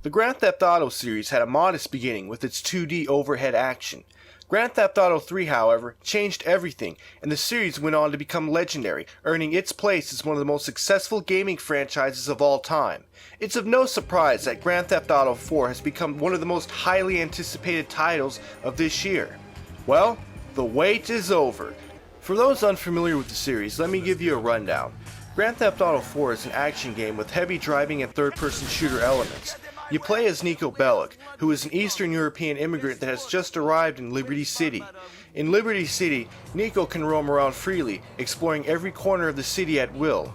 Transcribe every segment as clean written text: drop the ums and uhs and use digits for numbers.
The Grand Theft Auto series had a modest beginning with its 2D overhead action. Grand Theft Auto 3, however, changed everything, and the series went on to become legendary, earning its place as one of the most successful gaming franchises of all time. It's of no surprise that Grand Theft Auto 4 has become one of the most highly anticipated titles of this year. Well, the wait is over. For those unfamiliar with the series, let me give you a rundown. Grand Theft Auto 4 is an action game with heavy driving and third-person shooter elements. You play as Niko Bellic, who is an Eastern European immigrant that has just arrived in Liberty City. In Liberty City, Niko can roam around freely, exploring every corner of the city at will.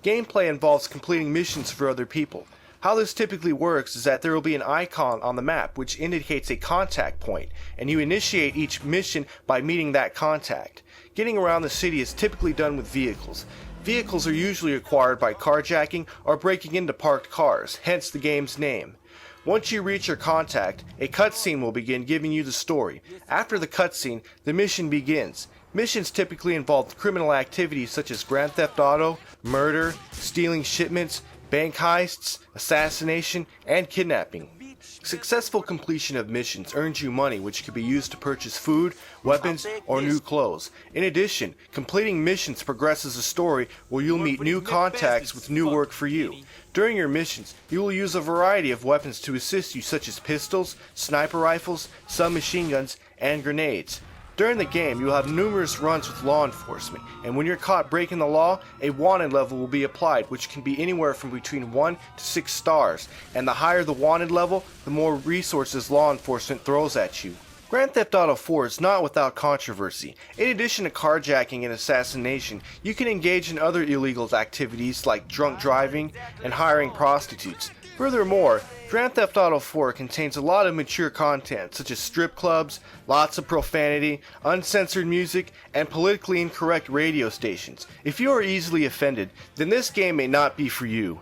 Gameplay involves completing missions for other people. How this typically works is that there will be an icon on the map which indicates a contact point, and you initiate each mission by meeting that contact. Getting around the city is typically done with vehicles. Vehicles are usually acquired by carjacking or breaking into parked cars, hence the game's name. Once you reach your contact, a cutscene will begin giving you the story. After the cutscene, the mission begins. Missions typically involve criminal activities such as Grand Theft Auto, murder, stealing shipments, bank heists, assassination, and kidnapping. Successful completion of missions earns you money which can be used to purchase food, weapons, or new clothes. In addition, completing missions progresses the story where you'll meet new contacts with new work for you. During your missions, you will use a variety of weapons to assist you such as pistols, sniper rifles, submachine guns, and grenades. During the game, you will have numerous runs with law enforcement, and when you're caught breaking the law, a wanted level will be applied, which can be anywhere from between 1 to 6 stars, and the higher the wanted level, the more resources law enforcement throws at you. Grand Theft Auto 4 is not without controversy. In addition to carjacking and assassination, you can engage in other illegal activities like drunk driving and hiring prostitutes. Furthermore, Grand Theft Auto 4 contains a lot of mature content such as strip clubs, lots of profanity, uncensored music, and politically incorrect radio stations. If you are easily offended, then this game may not be for you.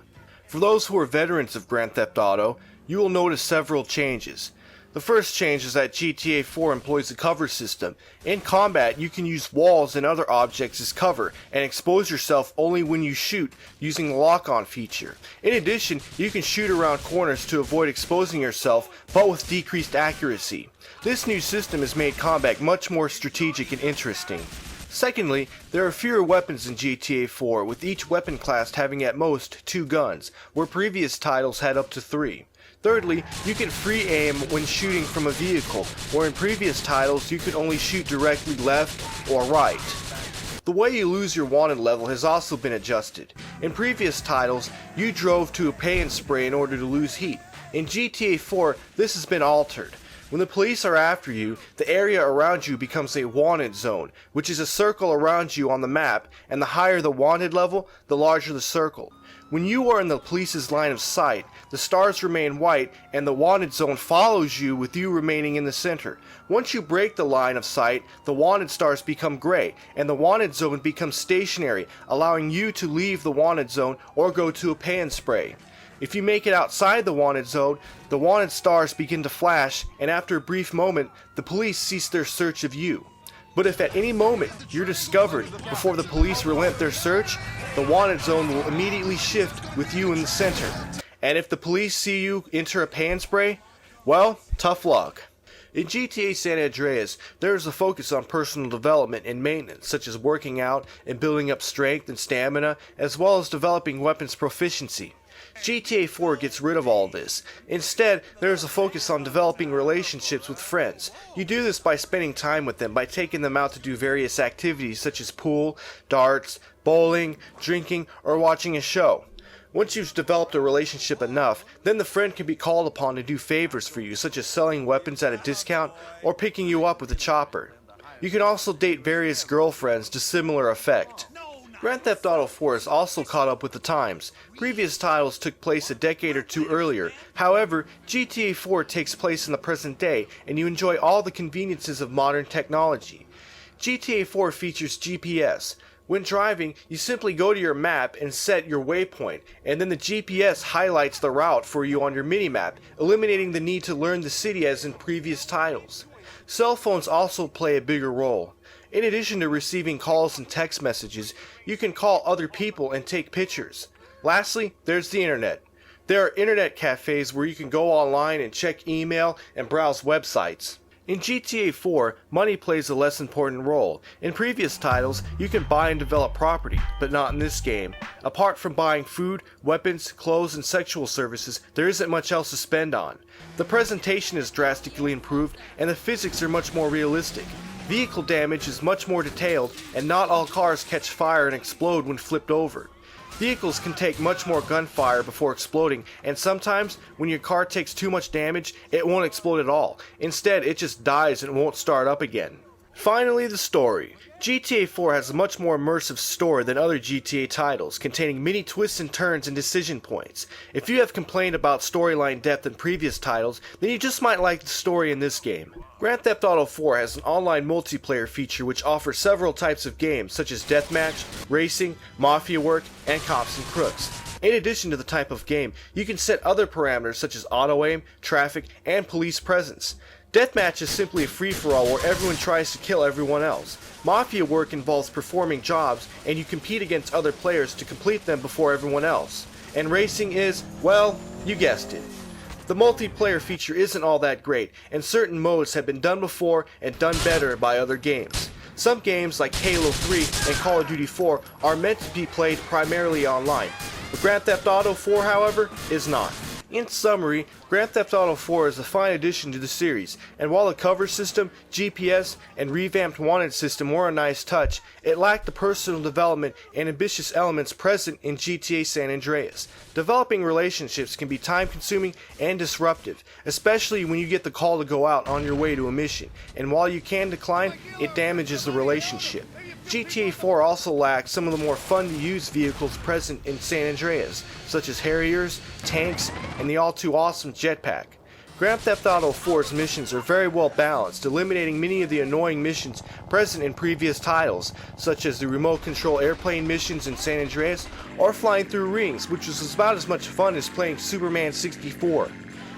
For those who are veterans of Grand Theft Auto, you will notice several changes. The first change is that GTA 4 employs a cover system. In combat, you can use walls and other objects as cover and expose yourself only when you shoot using the lock-on feature. In addition, you can shoot around corners to avoid exposing yourself, but with decreased accuracy. This new system has made combat much more strategic and interesting. Secondly, there are fewer weapons in GTA 4, with each weapon class having at most 2 guns, where previous titles had up to 3. Thirdly, you can free aim when shooting from a vehicle, where in previous titles you could only shoot directly left or right. The way you lose your wanted level has also been adjusted. In previous titles, you drove to a pay and spray in order to lose heat. In GTA 4, this has been altered. When the police are after you, the area around you becomes a wanted zone, which is a circle around you on the map, and the higher the wanted level, the larger the circle. When you are in the police's line of sight, the stars remain white and the wanted zone follows you with you remaining in the center. Once you break the line of sight, the wanted stars become gray and the wanted zone becomes stationary, allowing you to leave the wanted zone or go to a pay and spray. If you make it outside the wanted zone, the wanted stars begin to flash, and after a brief moment, the police cease their search of you. But if at any moment you're discovered before the police relent their search, the wanted zone will immediately shift with you in the center. And if the police see you enter a pay and spray, well, tough luck. In GTA San Andreas, there is a focus on personal development and maintenance, such as working out and building up strength and stamina, as well as developing weapons proficiency. GTA 4 gets rid of all this. Instead, there is a focus on developing relationships with friends. You do this by spending time with them, by taking them out to do various activities such as pool, darts, bowling, drinking, or watching a show. Once you've developed a relationship enough, then the friend can be called upon to do favors for you, such as selling weapons at a discount or picking you up with a chopper. You can also date various girlfriends to similar effect. Grand Theft Auto 4 is also caught up with the times. Previous titles took place a decade or two earlier. However, GTA 4 takes place in the present day, and you enjoy all the conveniences of modern technology. GTA 4 features GPS. When driving, you simply go to your map and set your waypoint, and then the GPS highlights the route for you on your minimap, eliminating the need to learn the city as in previous titles. Cell phones also play a bigger role. In addition to receiving calls and text messages, you can call other people and take pictures. Lastly, there's the internet. There are internet cafes where you can go online and check email and browse websites. In GTA 4, money plays a less important role. In previous titles, you can buy and develop property, but not in this game. Apart from buying food, weapons, clothes, and sexual services, there isn't much else to spend on. The presentation is drastically improved, and the physics are much more realistic. Vehicle damage is much more detailed, and not all cars catch fire and explode when flipped over. Vehicles can take much more gunfire before exploding, and sometimes, when your car takes too much damage, it won't explode at all. Instead, it just dies and won't start up again. Finally, the story. GTA 4 has a much more immersive story than other GTA titles, containing many twists and turns and decision points. If you have complained about storyline depth in previous titles, then you just might like the story in this game. Grand Theft Auto 4 has an online multiplayer feature which offers several types of games such as deathmatch, racing, mafia work, and cops and crooks. In addition to the type of game, you can set other parameters such as auto-aim, traffic, and police presence. Deathmatch is simply a free-for-all where everyone tries to kill everyone else. Mafia work involves performing jobs, and you compete against other players to complete them before everyone else. And racing is, well, you guessed it. The multiplayer feature isn't all that great, and certain modes have been done before and done better by other games. Some games like Halo 3 and Call of Duty 4 are meant to be played primarily online, but Grand Theft Auto 4, however, is not. In summary, Grand Theft Auto 4 is a fine addition to the series, and while the cover system, GPS, and revamped wanted system were a nice touch, it lacked the personal development and ambitious elements present in GTA San Andreas. Developing relationships can be time-consuming and disruptive, especially when you get the call to go out on your way to a mission, and while you can decline, it damages the relationship. GTA 4 also lacks some of the more fun-to-use vehicles present in San Andreas, such as Harriers, tanks, and the all-too-awesome jetpack. Grand Theft Auto 4's missions are very well balanced, eliminating many of the annoying missions present in previous titles, such as the remote control airplane missions in San Andreas, or flying through rings, which was about as much fun as playing Superman 64.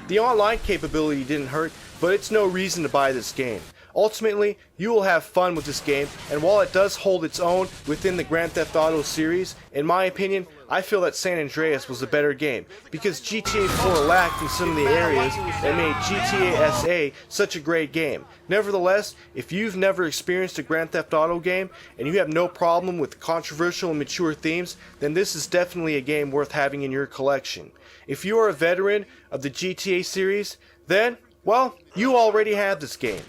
The online capability didn't hurt, but it's no reason to buy this game. Ultimately, you will have fun with this game, and while it does hold its own within the Grand Theft Auto series, in my opinion, I feel that San Andreas was a better game, because GTA 4 lacked in some of the areas that made GTA SA such a great game. Nevertheless, if you've never experienced a Grand Theft Auto game, and you have no problem with controversial and mature themes, then this is definitely a game worth having in your collection. If you are a veteran of the GTA series, then, well, you already have this game.